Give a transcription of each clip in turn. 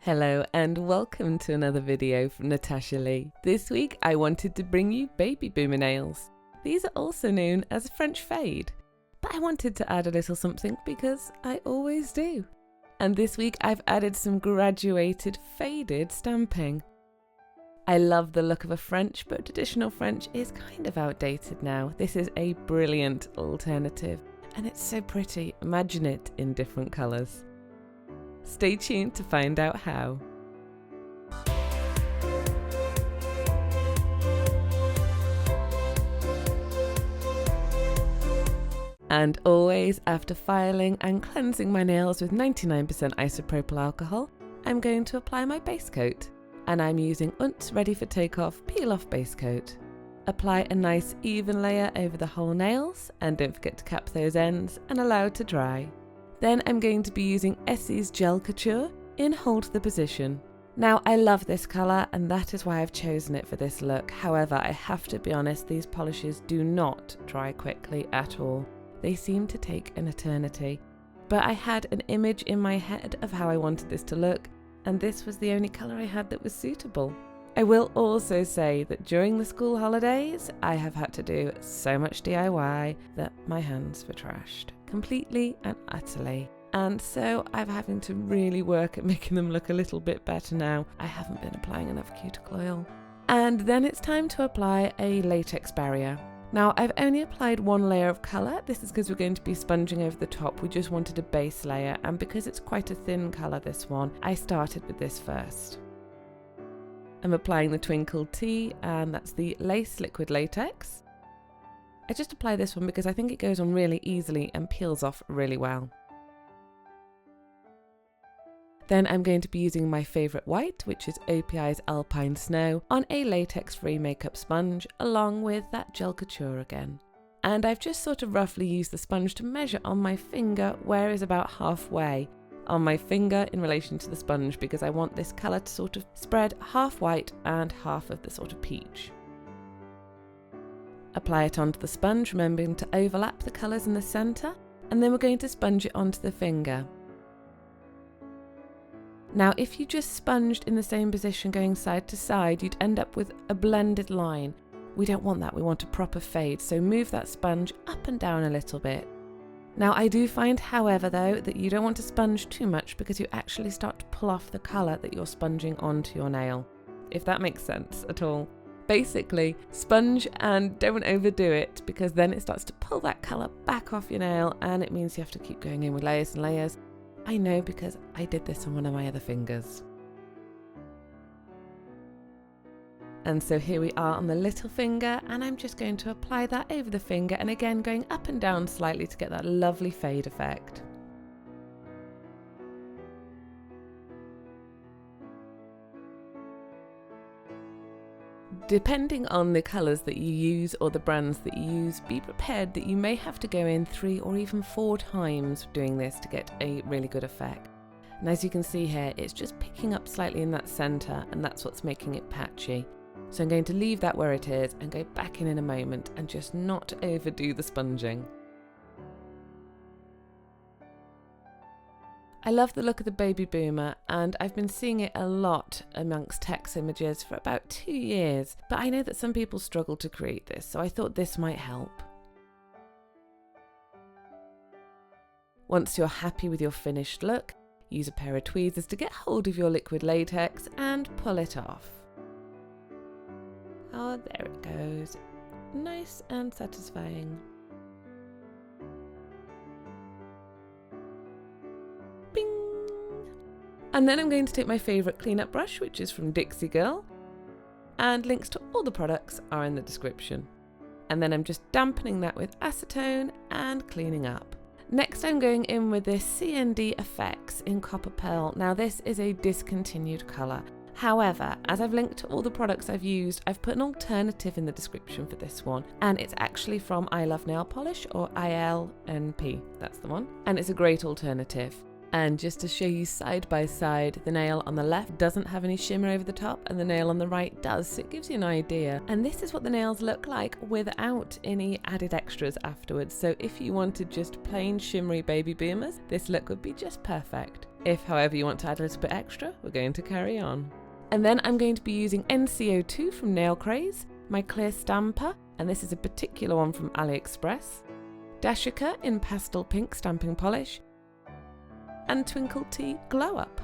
Hello and welcome to another video from Natasha Lee. This week I wanted to bring you baby boomer nails. These are also known as French fade, but I wanted to add a little something because I always do. And this week I've added some graduated faded stamping. I love the look of a French, but traditional French is kind of outdated now. This is a brilliant alternative and it's so pretty. Imagine it in different colours. Stay tuned to find out how. And always after filing and cleansing my nails with 99% isopropyl alcohol, I'm going to apply my base coat. And I'm using Ready for Takeoff Peel Off Base Coat. Apply a nice even layer over the whole nails and don't forget to cap those ends and allow it to dry. Then I'm going to be using Essie's Gel Couture in Hold the Position. Now I love this colour and that is why I've chosen it for this look. However, I have to be honest, these polishes do not dry quickly at all. They seem to take an eternity. But I had an image in my head of how I wanted this to look, and this was the only colour I had that was suitable. I will also say that during the school holidays, I have had to do so much DIY that my hands were trashed. Completely and utterly. And so I'm having to really work at making them look a little bit better now. I haven't been applying enough cuticle oil. And then it's time to apply a latex barrier. Now I've only applied one layer of colour. This is because we're going to be sponging over the top. We just wanted a base layer, and because it's quite a thin colour, this one, I started with this first. I'm applying the Twinkle Tea, and that's the Lace Liquid Latex. I just apply this one because I think it goes on really easily and peels off really well. Then I'm going to be using my favourite white, which is OPI's Alpine Snow, on a latex-free makeup sponge, along with that Gel Couture again. And I've just sort of roughly used the sponge to measure on my finger where is about halfway on my finger in relation to the sponge, because I want this colour to sort of spread half white and half of the sort of peach. Apply it onto the sponge, remembering to overlap the colours in the centre, and then we're going to sponge it onto the finger. Now if you just sponged in the same position going side to side, you'd end up with a blended line. We don't want that, we want a proper fade, so move that sponge up and down a little bit. Now I do find, however, though, that you don't want to sponge too much because you actually start to pull off the colour that you're sponging onto your nail, if that makes sense at all. Basically, sponge and don't overdo it, because then it starts to pull that colour back off your nail and it means you have to keep going in with layers and layers. I know because I did this on one of my other fingers. And so here we are on the little finger, and I'm just going to apply that over the finger, and again going up and down slightly to get that lovely fade effect. Depending on the colours that you use or the brands that you use, be prepared that you may have to go in 3 or even 4 times doing this to get a really good effect. And as you can see here, it's just picking up slightly in that centre, and that's what's making it patchy. So I'm going to leave that where it is and go back in a moment and just not overdo the sponging. I love the look of the baby boomer, and I've been seeing it a lot amongst text images for about 2 years, but I know that some people struggle to create this, so I thought this might help. Once you're happy with your finished look, use a pair of tweezers to get hold of your liquid latex and pull it off. Oh, there it goes. Nice and satisfying. And then I'm going to take my favourite cleanup brush, which is from Dixie Girl, and links to all the products are in the description. And then I'm just dampening that with acetone and cleaning up. Next I'm going in with this CND Effects in Copper Pearl. Now this is a discontinued colour. However, as I've linked to all the products I've used, I've put an alternative in the description for this one, and it's actually from I Love Nail Polish, or ILNP, that's the one, and it's a great alternative. And just to show you side by side, the nail on the left doesn't have any shimmer over the top and the nail on the right does, so it gives you an idea. And this is what the nails look like without any added extras afterwards, so if you wanted just plain shimmery baby boomers, this look would be just perfect. If, however, you want to add a little bit extra, we're going to carry on. And then I'm going to be using NCO2 from Nail Craze, my clear stamper, and this is a particular one from AliExpress, Dashika in Pastel Pink stamping polish, and Twinkle Tea Glow Up.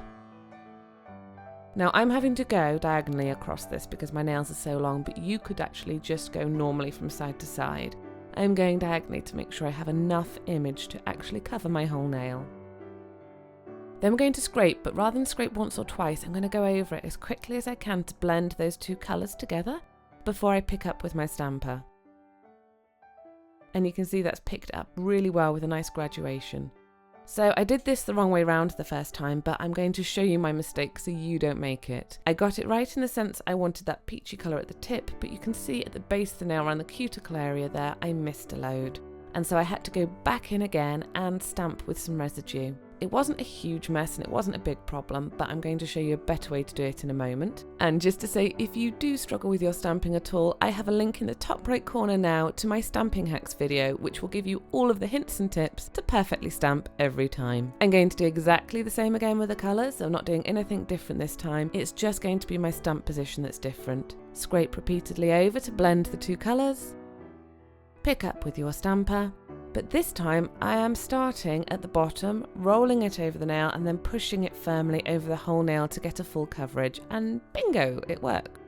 Now I'm having to go diagonally across this because my nails are so long, but you could actually just go normally from side to side. I'm going diagonally to make sure I have enough image to actually cover my whole nail. Then we're going to scrape, but rather than scrape once or twice, I'm going to go over it as quickly as I can to blend those two colours together before I pick up with my stamper. And you can see that's picked up really well with a nice graduation. So I did this the wrong way round the first time, but I'm going to show you my mistake so you don't make it. I got it right in the sense I wanted that peachy colour at the tip, but you can see at the base of the nail around the cuticle area there, I missed a load. And so I had to go back in again and stamp with some residue. It wasn't a huge mess and it wasn't a big problem, but I'm going to show you a better way to do it in a moment. And just to say, if you do struggle with your stamping at all, I have a link in the top right corner now to my stamping hacks video, which will give you all of the hints and tips to perfectly stamp every time. I'm going to do exactly the same again with the colours, so I'm not doing anything different this time. It's just going to be my stamp position that's different. Scrape repeatedly over to blend the two colours. Pick up with your stamper. But this time I am starting at the bottom, rolling it over the nail and then pushing it firmly over the whole nail to get a full coverage, and bingo, it worked.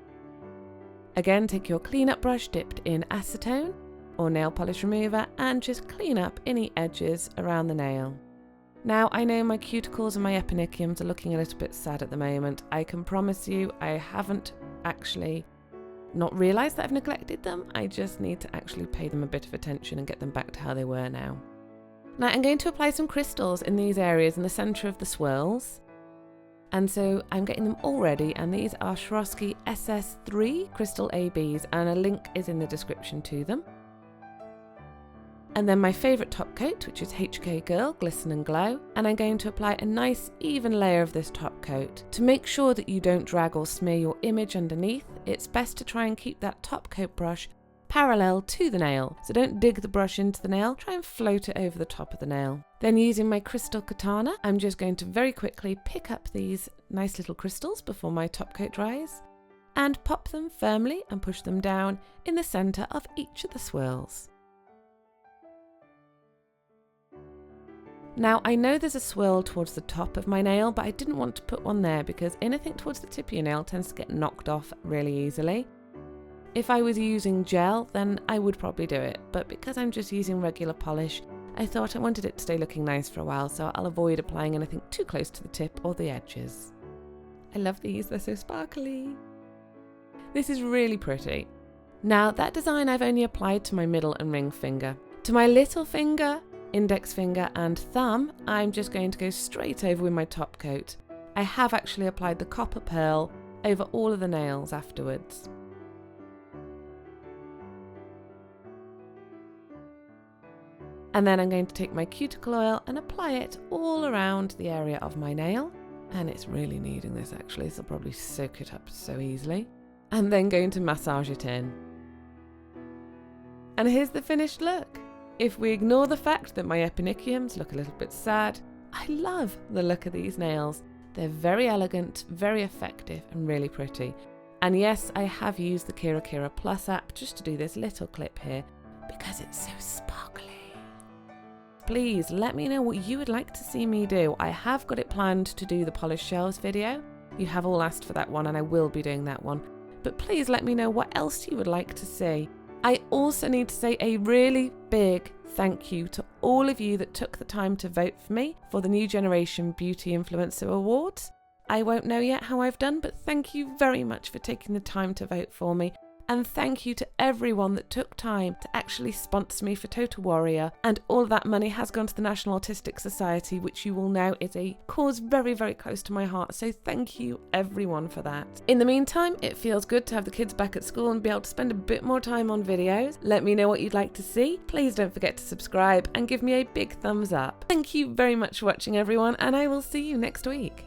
Again, take your cleanup brush dipped in acetone or nail polish remover and just clean up any edges around the nail. Now I know my cuticles and my epiniciums are looking a little bit sad at the moment. I can promise you I haven't actually not realised that I've neglected them. I just need to actually pay them a bit of attention and get them back to how they were now. Now I'm going to apply some crystals in these areas in the centre of the swirls. And so I'm getting them all ready, and these are Swarovski SS3 crystal ABs, and a link is in the description to them. And then my favourite top coat, which is HK Girl Glisten and Glow, and I'm going to apply a nice even layer of this top coat. To make sure that you don't drag or smear your image underneath, it's best to try and keep that top coat brush parallel to the nail. So don't dig the brush into the nail, try and float it over the top of the nail. Then using my crystal katana, I'm just going to very quickly pick up these nice little crystals before my top coat dries, and pop them firmly and push them down in the centre of each of the swirls. Now I know there's a swirl towards the top of my nail, but I didn't want to put one there because anything towards the tip of your nail tends to get knocked off really easily. If I was using gel, then I would probably do it, but because I'm just using regular polish, I thought I wanted it to stay looking nice for a while, so I'll avoid applying anything too close to the tip or the edges. I love these, they're so sparkly. This is really pretty. Now that design I've only applied to my middle and ring finger. To my little finger, index finger and thumb, I'm just going to go straight over with my top coat. I have actually applied the copper pearl over all of the nails afterwards. And then I'm going to take my cuticle oil and apply it all around the area of my nail. And it's really needing this actually, so I'll probably soak it up so easily. And then going to massage it in. And here's the finished look. If we ignore the fact that my epiniciums look a little bit sad, I love the look of these nails. They're very elegant, very effective and really pretty. And yes, I have used the Kira Plus app just to do this little clip here because it's so sparkly. Please let me know what you would like to see me do. I have got it planned to do the polished shells video. You have all asked for that one and I will be doing that one. But please let me know what else you would like to see. I also need to say a really big thank you to all of you that took the time to vote for me for the New Generation Beauty Influencer Awards. I won't know yet how I've done, but thank you very much for taking the time to vote for me. And thank you to everyone that took time to actually sponsor me for Total Warrior. And all of that money has gone to the National Autistic Society, which you will know is a cause very, very close to my heart. So thank you everyone for that. In the meantime, it feels good to have the kids back at school and be able to spend a bit more time on videos. Let me know what you'd like to see. Please don't forget to subscribe and give me a big thumbs up. Thank you very much for watching everyone, and I will see you next week.